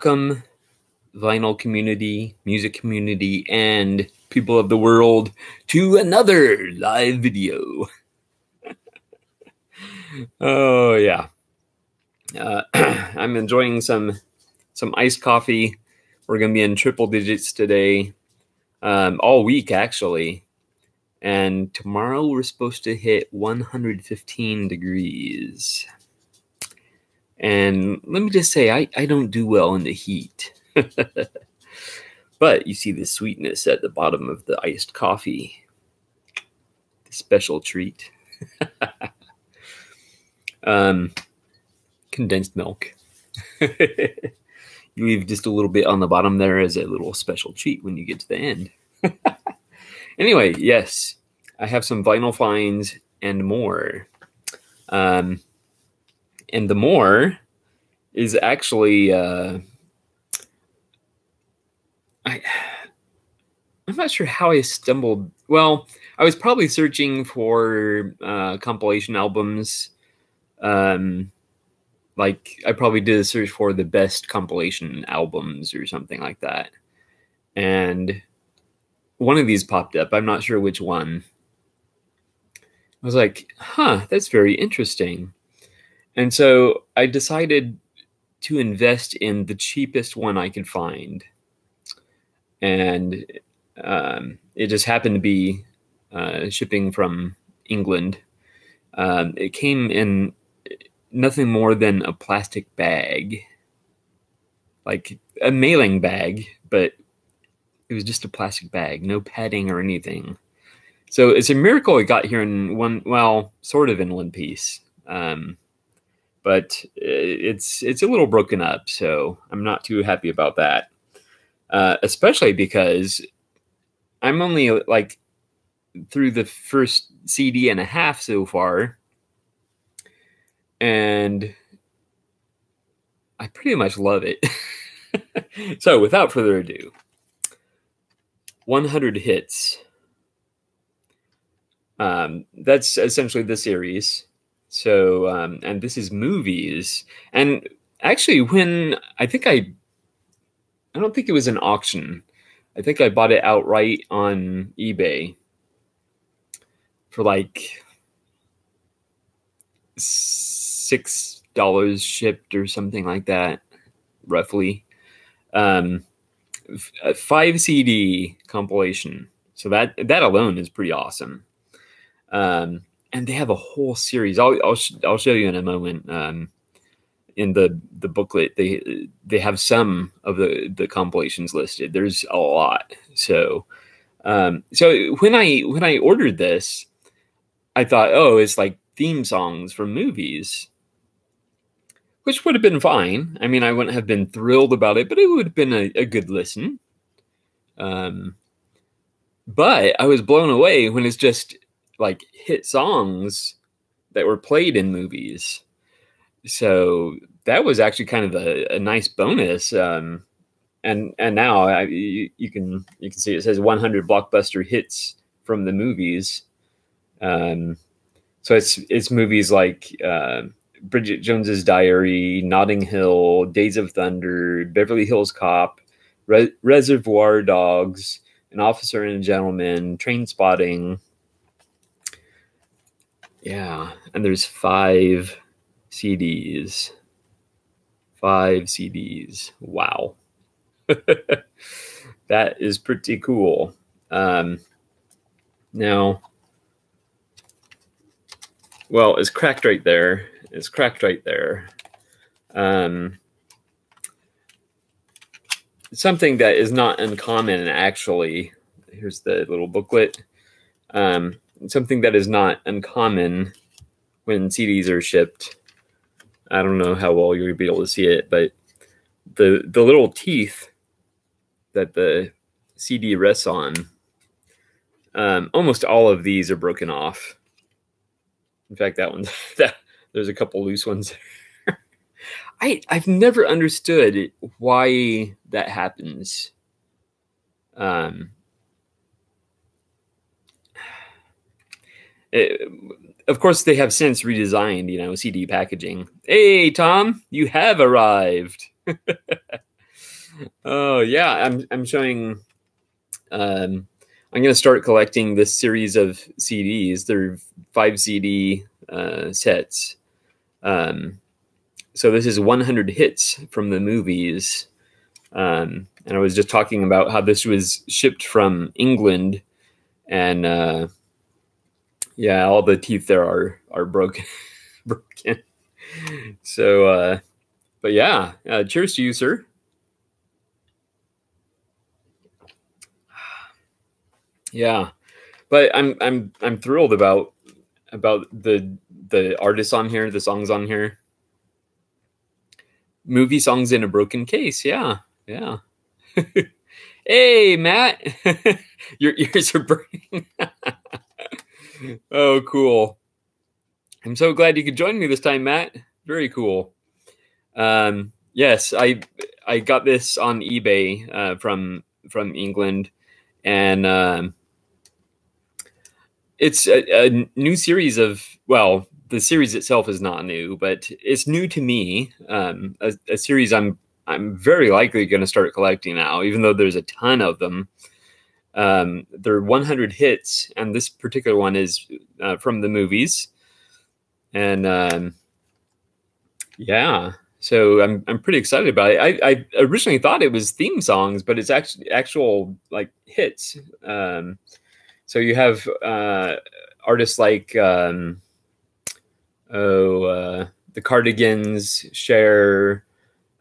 Welcome, vinyl community, music community, and people of the world, to another live video. Oh, yeah. I'm enjoying some iced coffee. We're going to be in triple digits today, all week, actually. And tomorrow we're supposed to hit 115 degrees. And let me just say, I don't do well in the heat. But you see the sweetness at the bottom of the iced coffee. The special treat. Condensed milk. You leave just a little bit on the bottom there as a little special treat when you get to the end. Anyway, yes, I have some vinyl finds and more. And the more is actually, I'm not sure how I stumbled. Well, I was probably searching for compilation albums. Like I probably did a search for the best compilation albums or something like that. And one of these popped up. I'm not sure which one. I was like, huh, that's very interesting. And so I decided to invest in the cheapest one I could find. And it just happened to be shipping from England. It came in nothing more than a plastic bag, like a mailing bag, but it was just a plastic bag, no padding or anything. So it's a miracle it got here in one, well, sort of in one piece. But it's a little broken up, so I'm not too happy about that. Especially because I'm only like through the first CD and a half so far. And I pretty much love it. So without further ado, 100 hits. That's essentially the series. So, and this is movies. And actually, when I don't think it was an auction. I think I bought it outright on eBay for like $6 shipped or something like that, roughly. A 5 CD compilation. So that alone is pretty awesome. And they have a whole series. I'll show you in a moment. In the booklet, they have some of the compilations listed. There's a lot. So when I ordered this, I thought, oh, it's like theme songs from movies, which would have been fine. I mean, I wouldn't have been thrilled about it, but it would have been a good listen. But I was blown away when it's just like hit songs that were played in movies. So that was actually kind of a nice bonus. And now you can see it says 100 blockbuster hits from the movies. So it's movies like Bridget Jones's Diary, Notting Hill, Days of Thunder, Beverly Hills Cop, Reservoir Dogs, An Officer and a Gentleman, Trainspotting. Yeah, and there's 5 CDs. 5 CDs. Wow. That is pretty cool. Now, well, it's cracked right there. It's cracked right there. Something that is not uncommon, actually. Here's the little booklet. Something that is not uncommon when CDs are shipped. I don't know how well you'll be able to see it, but the little teeth that the CD rests on, almost all of these are broken off. In fact, there's a couple loose ones. I've never understood why that happens. Of course, they have since redesigned, CD packaging. Hey, Tom, you have arrived. Oh yeah, I'm showing. I'm going to start collecting this series of CDs. They're 5 CD sets. So this is 100 hits from the movies. And I was just talking about how this was shipped from England, and yeah, all the teeth there are broken. broken. So, but yeah, cheers to you, sir. Yeah, but I'm thrilled about the artists on here, the songs on here. Movie songs in a broken case. Yeah, yeah. Hey, Matt, your ears are burning. Oh, cool. I'm so glad you could join me this time, Matt. Very cool. Yes, I got this on eBay from England, and it's a new series of, well, the series itself is not new, but it's new to me. A series I'm very likely going to start collecting now, even though there's a ton of them. There are 100 hits, and this particular one is from the movies, and yeah. So I'm pretty excited about it. I originally thought it was theme songs, but it's actual like hits. So you have artists like the Cardigans, Cher,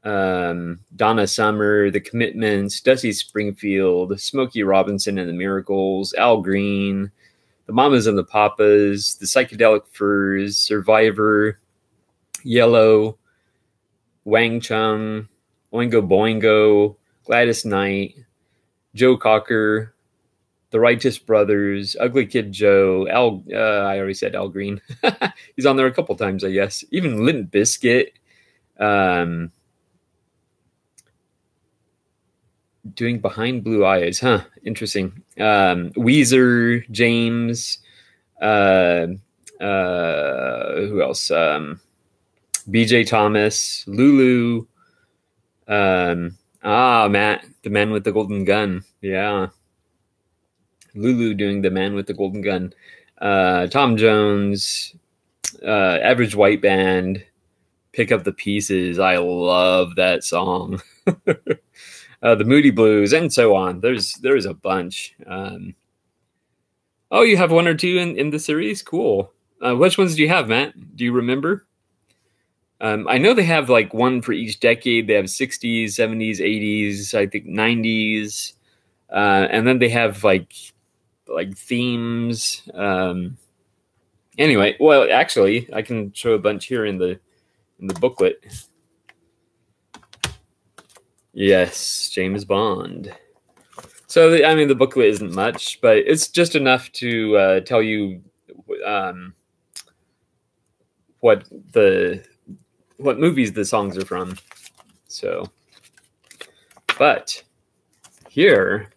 Donna Summer, The Commitments, Dusty Springfield, Smokey Robinson and the Miracles, Al Green, the Mamas and the Papas, the Psychedelic Furs, Survivor, Yellow, Wang Chung, Oingo Boingo, Gladys Knight, Joe Cocker, the Righteous Brothers, Ugly Kid Joe, Al. I already said Al Green. He's on there a couple times, I guess. Even Limp Bizkit. Doing Behind Blue Eyes, huh? Interesting. Weezer, James. Who else? BJ Thomas, Lulu. Matt, the Man with the Golden Gun. Yeah. Lulu doing the Man with the Golden Gun. Tom Jones, Average White Band, Pick Up the Pieces. I love that song. The Moody Blues, and so on. There's a bunch. Oh, you have one or two in the series? Cool. Which ones do you have, Matt? Do you remember? I know they have like one for each decade. They have 60s, 70s, 80s, I think 90s. And then they have like themes. Anyway, well, actually, I can show a bunch here in the booklet. Yes, James Bond. So, the booklet isn't much, but it's just enough to tell you what movies the songs are from. So, but here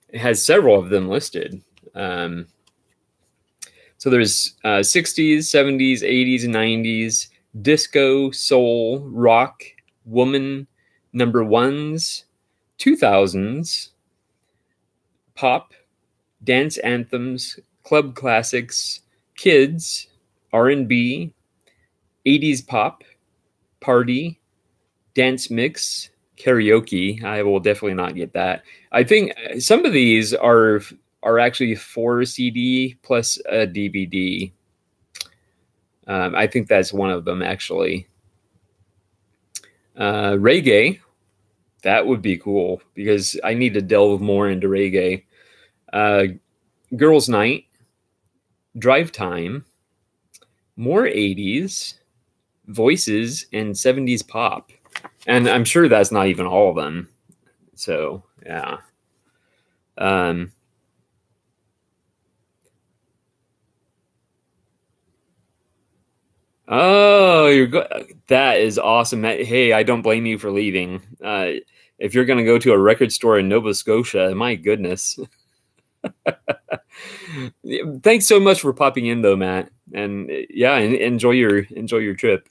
it has several of them listed. So there's 60s, 70s, 80s, 90s, disco, soul, rock, woman, number ones, 2000s, pop, dance anthems, club classics, kids, R&B, 80s pop, party, dance mix, karaoke. I will definitely not get that. I think some of these are actually 4 CD plus a DVD. I think that's one of them, actually. Reggae, that would be cool, because I need to delve more into reggae. Girls' Night, Drive Time, more 80s, Voices, and 70s pop. And I'm sure that's not even all of them. So, yeah. Oh, that is awesome. Hey, I don't blame you for leaving. If you're going to go to a record store in Nova Scotia, my goodness. Thanks so much for popping in, though, Matt. And yeah, enjoy your trip.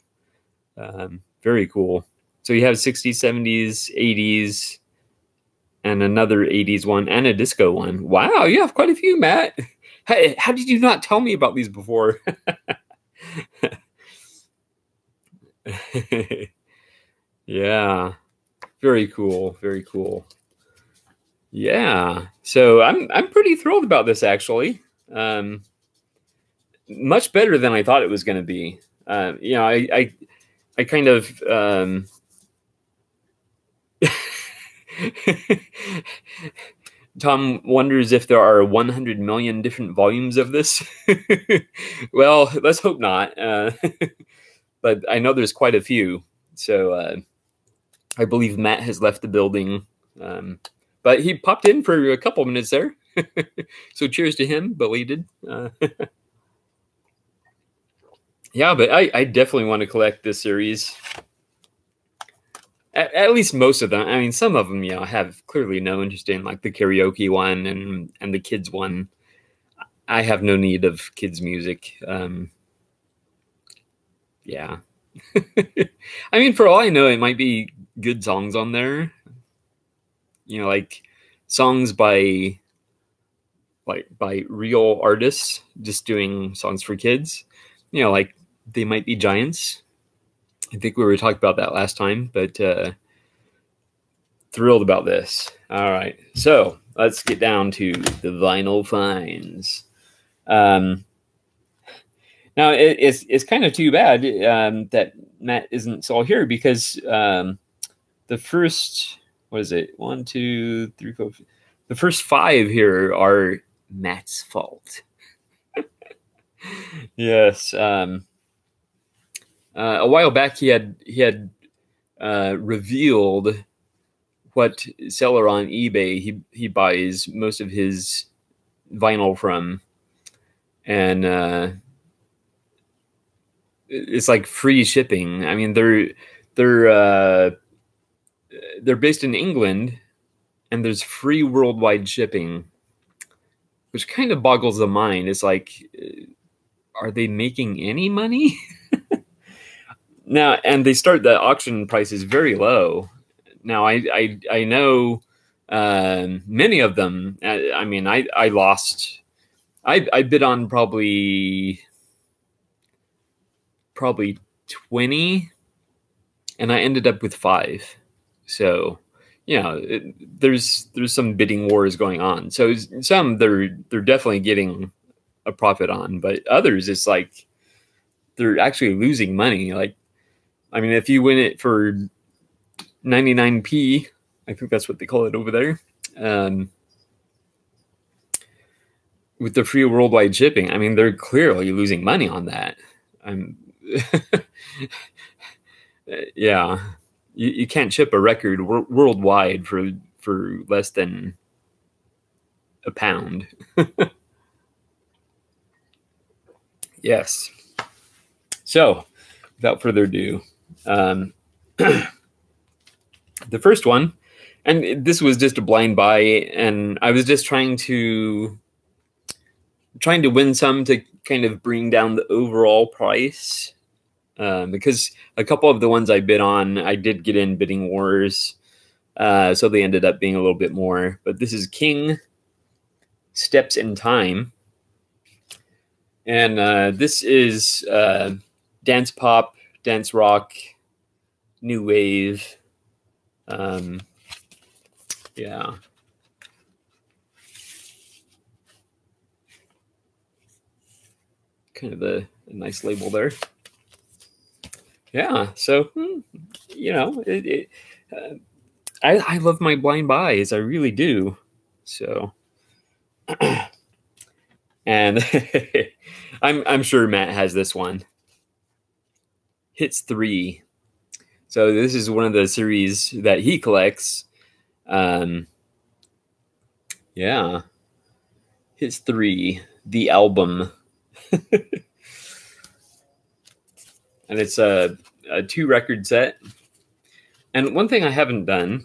Very cool. So you have 60s, 70s, 80s, and another 80s one, and a disco one. Wow, you have quite a few, Matt. How did you not tell me about these before? Yeah, very cool, very cool. Yeah, so I'm pretty thrilled about this actually. Much better than I thought it was going to be. I kind of Tom wonders if there are 100 million different volumes of this. Well, let's hope not. But I know there's quite a few. So I believe Matt has left the building. But he popped in for a couple minutes there. So cheers to him, belated. Yeah, but I definitely want to collect this series. At least most of them. I mean, some of them, have clearly no interest in, like the karaoke one and the kids one. I have no need of kids music. Yeah. I mean, for all I know, it might be good songs on there. Like songs by real artists just doing songs for kids. Like They Might Be Giants. I think we were talking about that last time, but thrilled about this. All right, so let's get down to the vinyl finds. Now it's kind of too bad that Matt isn't still here, because the first, what is it? 1, 2, 3, 4. The first 5 here are Matt's fault. Yes. A while back, he had revealed what seller on eBay he buys most of his vinyl from, and it's like free shipping. I mean, they're based in England, and there's free worldwide shipping, which kind of boggles the mind. It's like, are they making any money? Now, and they start the auction prices very low. Now, I know many of them. I mean, I lost. I bid on probably 20, and I ended up with 5. So, there's some bidding wars going on. So some they're definitely getting a profit on, but others it's like they're actually losing money. Like, I mean, if you win it for 99p, I think that's what they call it over there, with the free worldwide shipping, I mean, they're clearly losing money on that. Yeah, you can't ship a record worldwide for less than £1. Yes. So, without further ado, the first one, and this was just a blind buy, and I was just trying to win some to kind of bring down the overall price, because a couple of the ones I bid on, I did get in bidding wars, so they ended up being a little bit more. But this is King Steps in Time, and this is dance pop, dance rock, new wave. Yeah. Kind of a nice label there. Yeah. So, I love my blind buys. I really do. So, and I'm sure Matt has this one. Hits 3. So this is one of the series that he collects. Yeah. Hits 3, the album. And it's a 2-record set. And one thing I haven't done,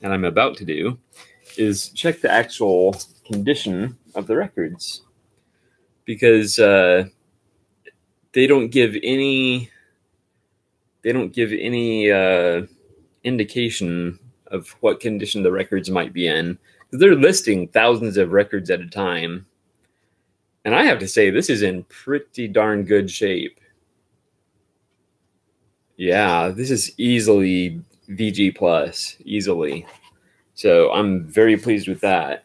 and I'm about to do, is check the actual condition of the records, because they don't give any they don't give any indication of what condition the records might be in. They're listing thousands of records at a time. And I have to say, this is in pretty darn good shape. Yeah, this is easily VG plus, easily. So I'm very pleased with that.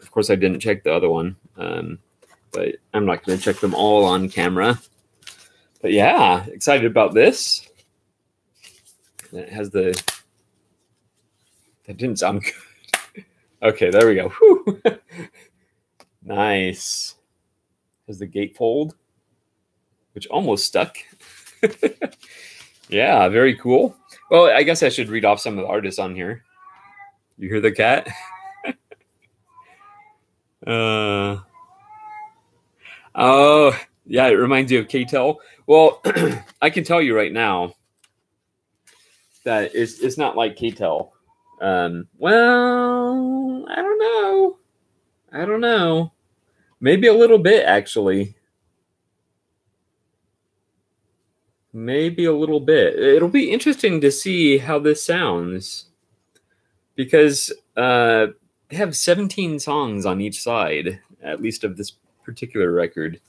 Of course, I didn't check the other one, but I'm not going to check them all on camera. But yeah, excited about this. It has the... That didn't sound good. Okay, there we go. Whew. Nice. Has the gatefold, which almost stuck. Yeah, very cool. Well, I guess I should read off some of the artists on here. You hear the cat? Oh, yeah, it reminds you of K-Tel. Well, I can tell you right now that it's not like K-Tel. Well, I don't know. Maybe a little bit, actually. Maybe a little bit. It'll be interesting to see how this sounds, because they have 17 songs on each side, at least of this particular record.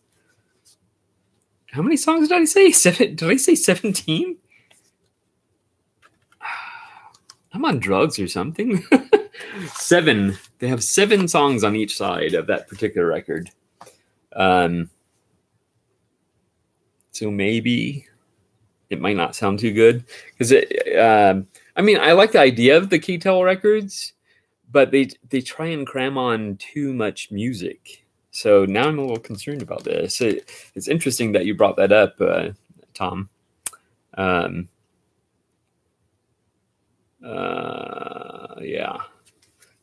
How many songs did I say? Did I say 17? I'm on drugs or something. 7. They have 7 songs on each side of that particular record. So maybe it might not sound too good, because I mean, I like the idea of the K-Tel records, but they try and cram on too much music. So now I'm a little concerned about this. It's interesting that you brought that up, Tom. Yeah,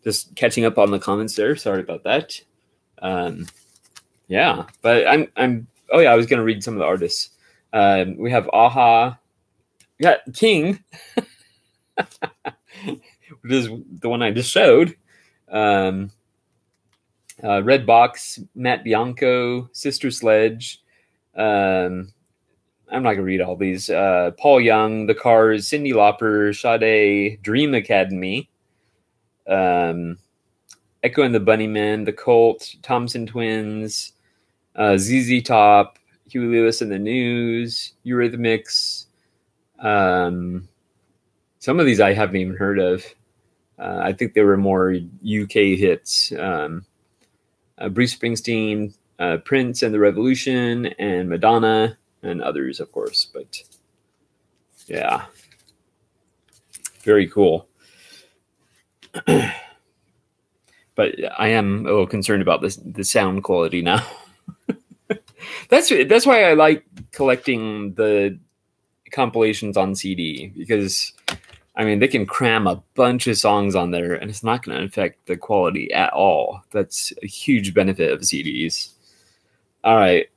just catching up on the comments there. Sorry about that. Yeah, but I'm. Oh yeah, I was gonna read some of the artists. We have a-ha. We got King, which is the one I just showed. Redbox, Matt Bianco, Sister Sledge. I'm not gonna read all these. Paul Young, The Cars, Cyndi Lauper, Sade, Dream Academy, Echo and the Bunnymen, The Cult, Thompson Twins, ZZ Top, Huey Lewis and the News, Eurythmics. Some of these I haven't even heard of. I think they were more UK hits. Bruce Springsteen, Prince and the Revolution, and Madonna, and others, of course. But yeah, very cool. But I am a little concerned about the sound quality now. That's why I like collecting the compilations on CD, because I mean, they can cram a bunch of songs on there and it's not going to affect the quality at all. That's a huge benefit of CDs. All right,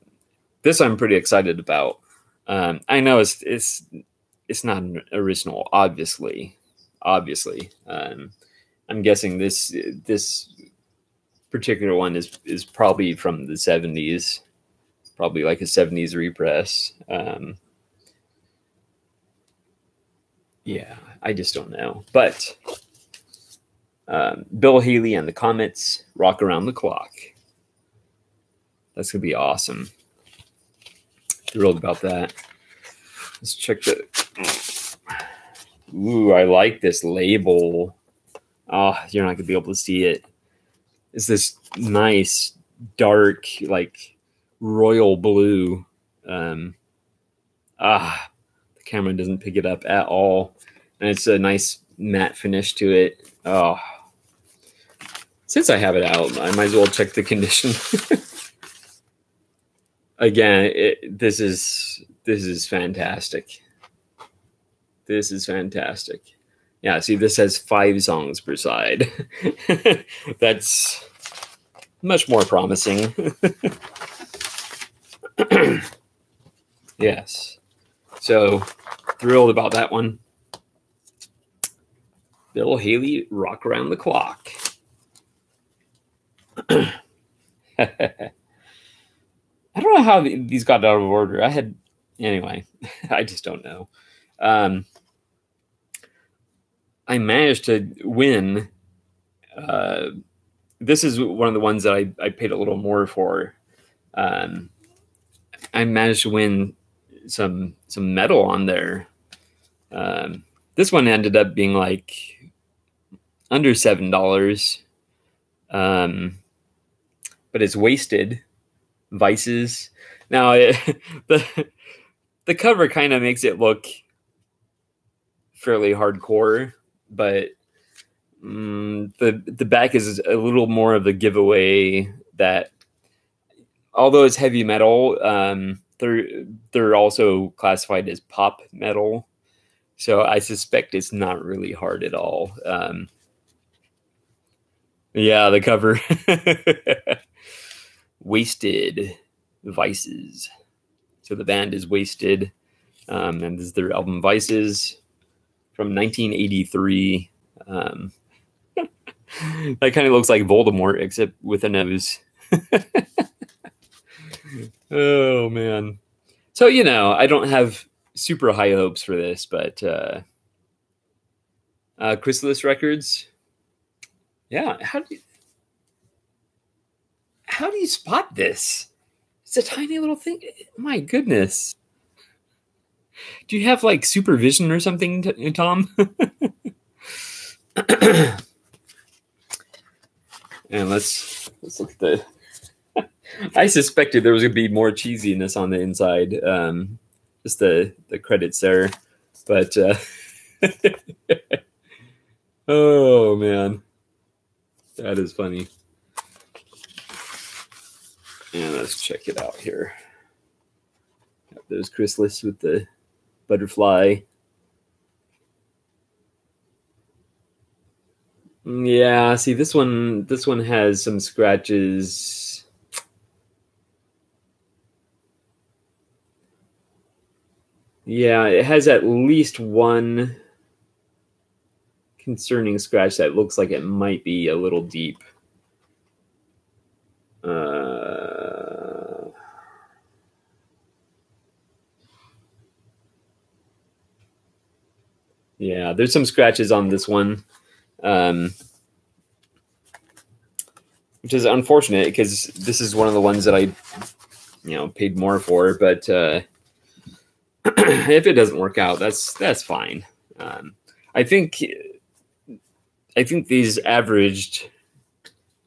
this I'm pretty excited about. I know it's not an original, obviously. I'm guessing this particular one is probably from the 70s, probably like a 70s repress. Yeah, I just don't know. But Bill Haley and the Comets, Rock Around the Clock. That's going to be awesome. Thrilled about that. Let's check the... Ooh, I like this label. Oh, you're not going to be able to see it. It's this nice, dark, like, royal blue. The camera doesn't pick it up at all. And it's a nice matte finish to it. Oh. Since I have it out, I might as well check the condition. Again, this is fantastic. This is fantastic. Yeah, see, this has 5 songs per side. That's much more promising. Yes. So, thrilled about that one. Bill Haley, Rock Around the Clock. I don't know how these got out of order. I had Anyway, I just don't know. I managed to win. This is one of the ones that I paid a little more for. I managed to win some metal on there. This one ended up being like under $7, but it's Wasted Vices. Now the cover kind of makes it look fairly hardcore, but the back is a little more of a giveaway that although it's heavy metal, they're also classified as pop metal. So I suspect it's not really hard at all. Yeah, the cover. Wasted Vices. So the band is Wasted, and this is their album Vices from 1983. That kind of looks like Voldemort, except with a nose. Oh, man. So, I don't have super high hopes for this, but Chrysalis Records. Yeah, how do you spot this? It's a tiny little thing. My goodness. Do you have like supervision or something, Tom? And let's look at the. I suspected there was going to be more cheesiness on the inside. Just the credits there, but oh man, that is funny. And let's check it out here. There's Chrysalis with the butterfly. Yeah, see this one has some scratches. Yeah, it has at least one concerning scratch that looks like it might be a little deep. Yeah, there's some scratches on this one, which is unfortunate because this is one of the ones that I, paid more for. But if it doesn't work out, that's fine. I think these averaged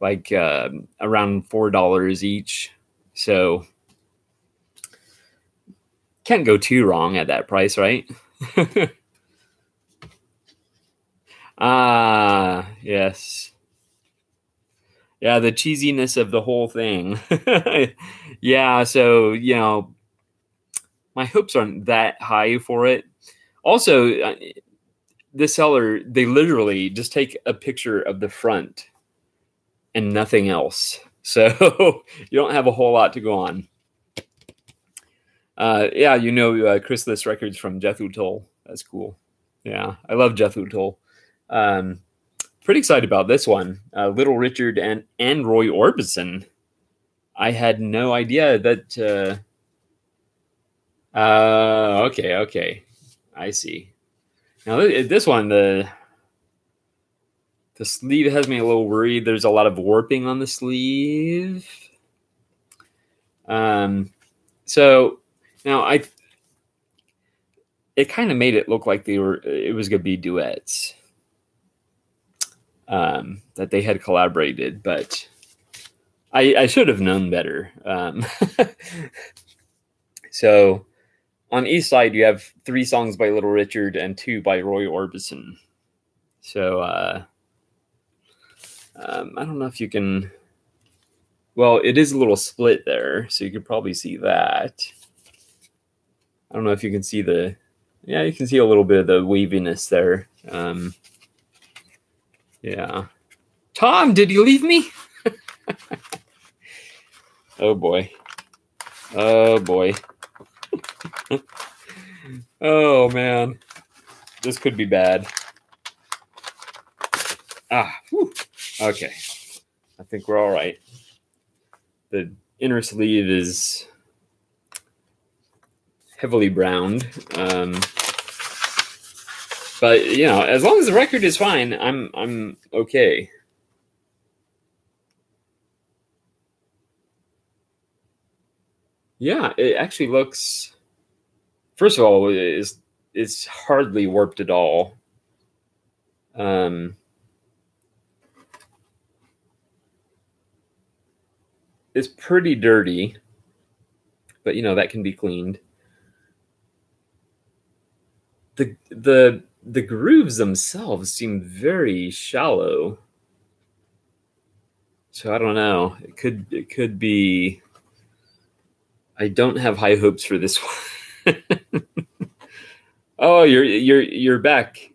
like around $4 each, so can't go too wrong at that price, right? Yes. Yeah, the cheesiness of the whole thing. Yeah, so, my hopes aren't that high for it. Also, the seller, they literally just take a picture of the front and nothing else. So you don't have a whole lot to go on. Yeah, Chrysalis Records from Jethro Tull. That's cool. Yeah, I love Jethro Tull. Pretty excited about this one. Little Richard and Roy Orbison. I had no idea that. Okay. I see. Now this one, the sleeve has me a little worried. There's a lot of warping on the sleeve. So now it kind of made it look like it was going to be duets. That they had collaborated, but I should have known better. So on each side, you have 3 songs by Little Richard and 2 by Roy Orbison. So I don't know if you can. Well, it is a little split there, so you could probably see that. I don't know if you can see yeah, you can see a little bit of the waviness there. Yeah. Tom, did you leave me? Oh boy. Oh man. This could be bad. Whew. Okay. I think we're all right. The inner sleeve is heavily browned. But you know, as long as the record is fine, I'm okay. Yeah, it actually looks. First of all, it's hardly warped at all. It's pretty dirty, but you know that can be cleaned. The grooves themselves seem very shallow. So I don't know. It could be. I don't have high hopes for this one. Oh, you're back.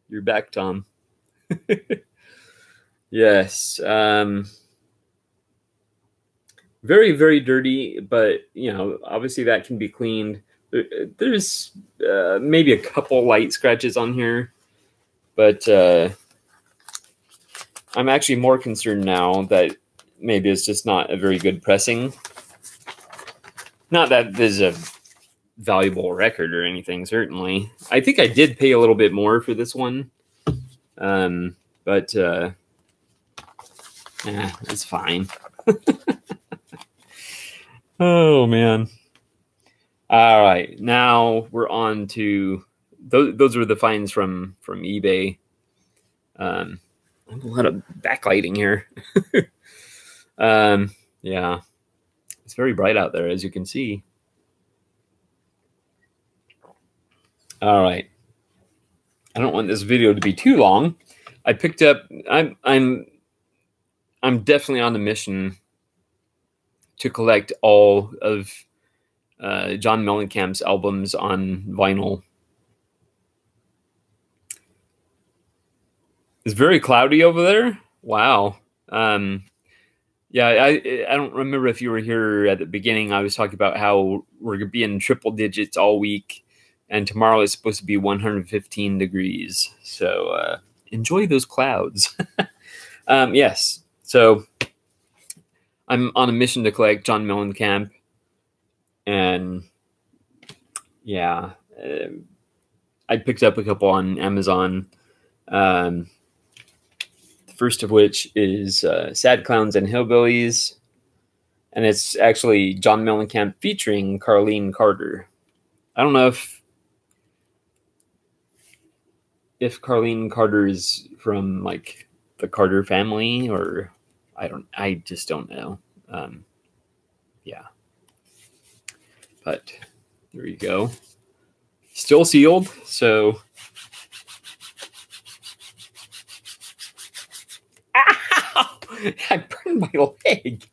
You're back, Tom. Yes. Very, very dirty, but you know, obviously that can be cleaned. There's maybe a couple light scratches on here, but I'm actually more concerned now that maybe it's just not a very good pressing. Not that this is a valuable record or anything, certainly. I think I did pay a little bit more for this one, but it's fine. Oh, man. All right, now we're on to those were the finds from eBay. A lot of backlighting here. Yeah, it's very bright out there, as you can see. All right, I don't want this video to be too long. I picked up. I'm definitely on a mission to collect all of John Mellencamp's albums on vinyl. It's very cloudy over there. Wow. Yeah, I don't remember if you were here at the beginning. I was talking about how we're going to be in triple digits all week, and tomorrow is supposed to be 115 degrees. So enjoy those clouds. Yes. So I'm on a mission to collect John Mellencamp, and yeah, I picked up a couple on Amazon. The first of which is Sad Clowns and Hillbillies, and it's actually John Mellencamp featuring Carlene Carter. I don't know if Carlene Carter is from like the Carter family, or I just don't know. Yeah, but there you go. Still sealed, so. Ow! I burned my leg.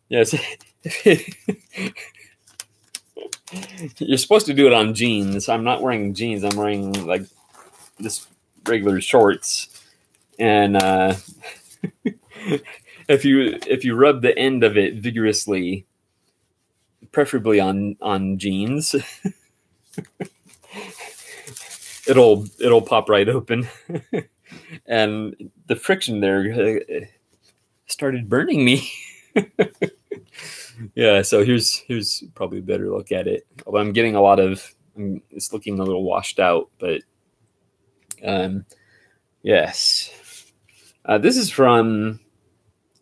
Yes. You're supposed to do it on jeans. I'm not wearing jeans. I'm wearing like just regular shorts. And if you rub the end of it vigorously, preferably on jeans, it'll pop right open. And the friction there started burning me. Yeah, so here's probably a better look at it. Although I'm getting a lot of, it's looking a little washed out, but yes. This is from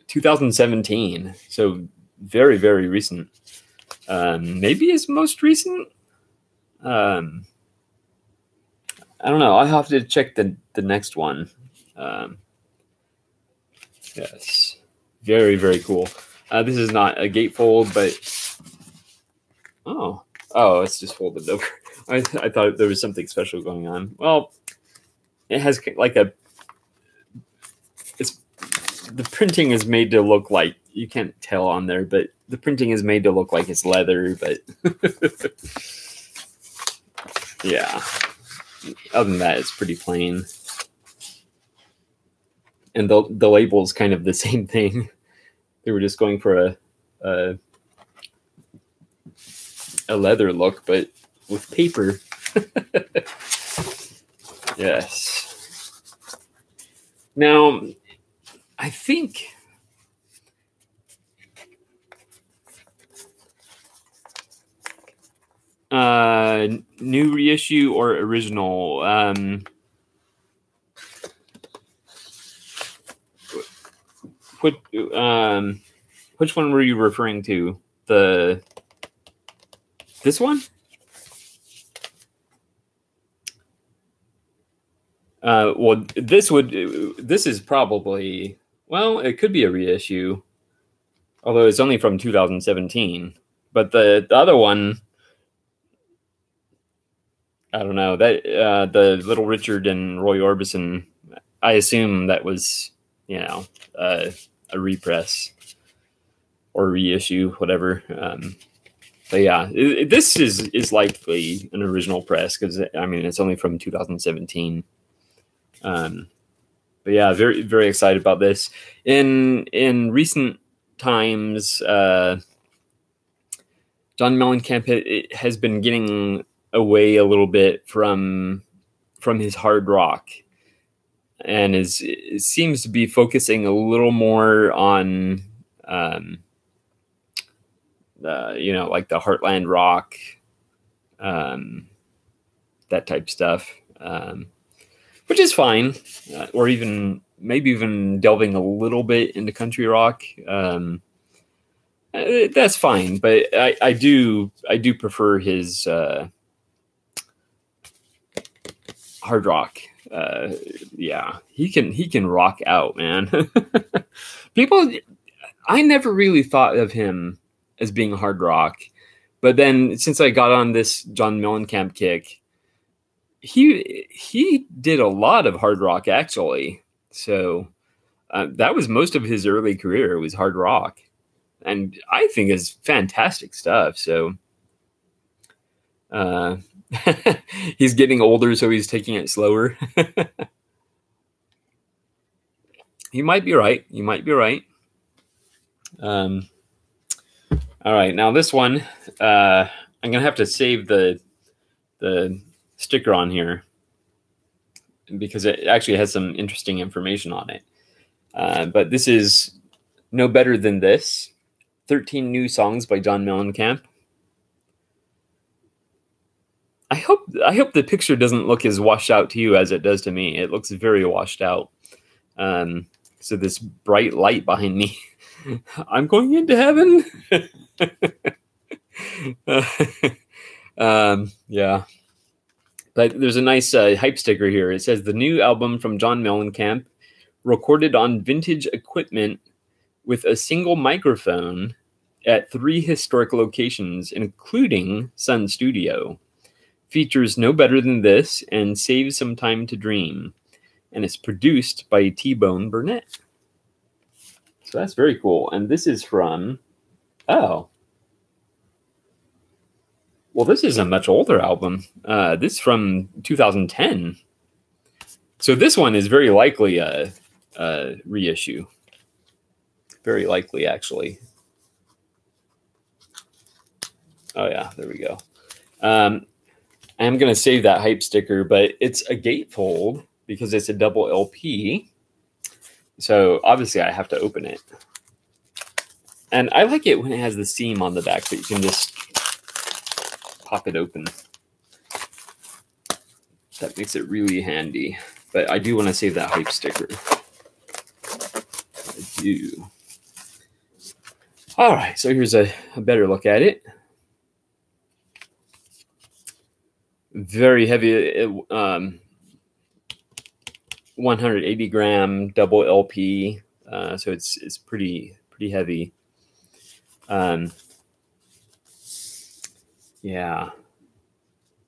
2017, so very, very recent. Maybe his most recent. I don't know. I'll have to check the next one. Yes, very, very cool. This is not a gatefold, but oh, it's just folded over. I thought there was something special going on. Well, it has like the printing is made to look like, you can't tell on there, but the printing is made to look like it's leather, but yeah. Other than that, it's pretty plain. And the label is kind of the same thing. They were just going for a leather look, but with paper. Yes. Now, I think New reissue or original? Which which one were you referring to? This one? Well, this is probably, well, it could be a reissue, although it's only from 2017. But the other one, I don't know, that the Little Richard and Roy Orbison, I assume that was, a repress or reissue, whatever. But yeah, this is likely an original press because I mean it's only from 2017. But yeah, very very excited about this. In recent times, John Mellencamp has been getting away a little bit from his hard rock, and seems to be focusing a little more on like the Heartland rock, that type stuff, which is fine, or even maybe even delving a little bit into country rock. That's fine, but I do prefer his hard rock. Yeah, he can rock out, man. People, I never really thought of him as being hard rock, but then since I got on this John Mellencamp kick, he did a lot of hard rock actually. So that was most of his early career was hard rock, and I think is fantastic stuff. So he's getting older, so he's taking it slower. You might be right. You might be right. All right, now this one, I'm gonna have to save the sticker on here because it actually has some interesting information on it. But this is No Better Than This: 13 New Songs by John Mellencamp. I hope the picture doesn't look as washed out to you as it does to me. It looks very washed out. So this bright light behind me, I'm going into heaven. Yeah. But there's a nice hype sticker here. It says the new album from John Mellencamp, recorded on vintage equipment with a single microphone at 3 historic locations, including Sun Studio. Features No Better Than This and Save Some Time to Dream. And it's produced by T-Bone Burnett. So that's very cool. And this is from, well, this is a much older album. This is from 2010. So this one is very likely a reissue. Very likely, actually. Oh, yeah, there we go. I'm going to save that hype sticker, but it's a gatefold because it's a double LP. So obviously I have to open it. And I like it when it has the seam on the back, but you can just pop it open. That makes it really handy. But I do want to save that hype sticker. I do. All right, so here's a better look at it. Very heavy, 180 gram double LP. So it's pretty heavy. Yeah,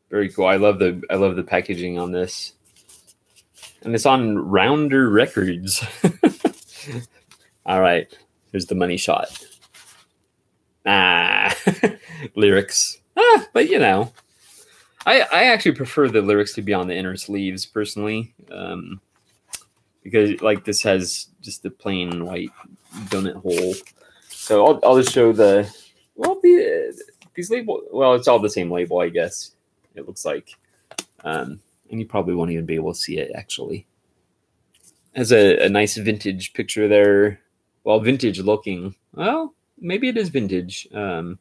very cool. I love the packaging on this, and it's on Rounder Records. All right, here's the money shot. Lyrics. But I actually prefer the lyrics to be on the inner sleeves personally, because like this has just the plain white donut hole. So I'll just show these label. Well, it's all the same label, I guess. It looks like, and you probably won't even be able to see it actually. Has a nice vintage picture there. Well, vintage looking. Well, maybe it is vintage. And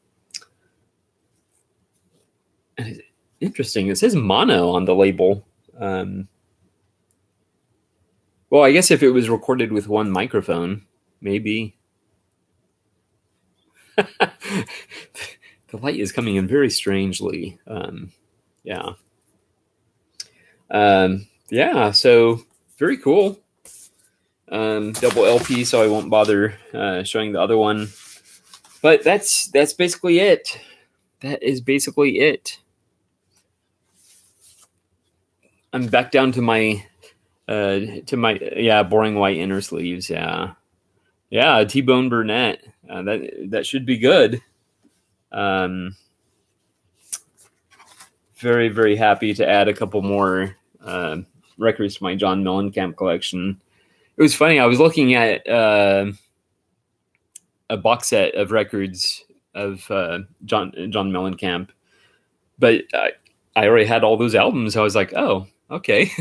Interesting. It says mono on the label. Well, I guess if it was recorded with one microphone, maybe. The light is coming in very strangely. Yeah. Yeah, so very cool. Double LP, so I won't bother showing the other one. But that's basically it. That is basically it. I'm back down to my boring white inner sleeves. Yeah, T-Bone Burnett. That should be good. Very, very happy to add a couple more records to my John Mellencamp collection. It was funny. I was looking at a box set of records of John Mellencamp, but I already had all those albums. I was like, oh, okay.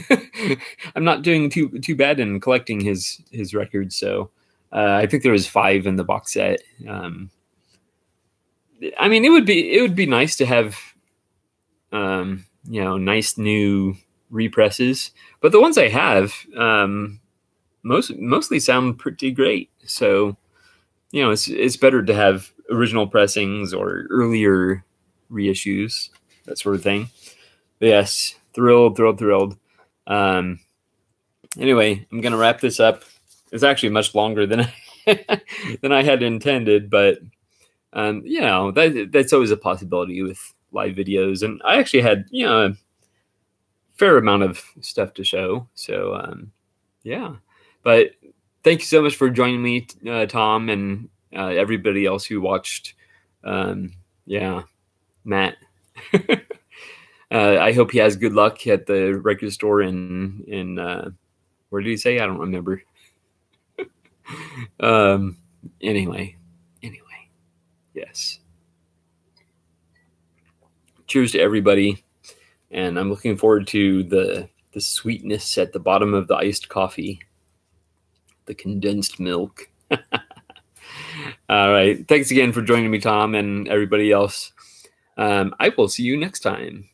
I'm not doing too bad in collecting his records. So I think there was 5 in the box set. I mean, it would be nice to have nice new represses, but the ones I have mostly sound pretty great. So it's better to have original pressings or earlier reissues, that sort of thing. But yes, thrilled. Anyway, I'm gonna wrap this up. It's actually much longer than I had intended, but that's always a possibility with live videos, and I actually had a fair amount of stuff to show. So but thank you so much for joining me, Tom, and everybody else who watched. Matt. I hope he has good luck at the record store in where did he say? I don't remember. Anyway, yes. Cheers to everybody, and I'm looking forward to the sweetness at the bottom of the iced coffee, the condensed milk. All right. Thanks again for joining me, Tom, and everybody else. I will see you next time.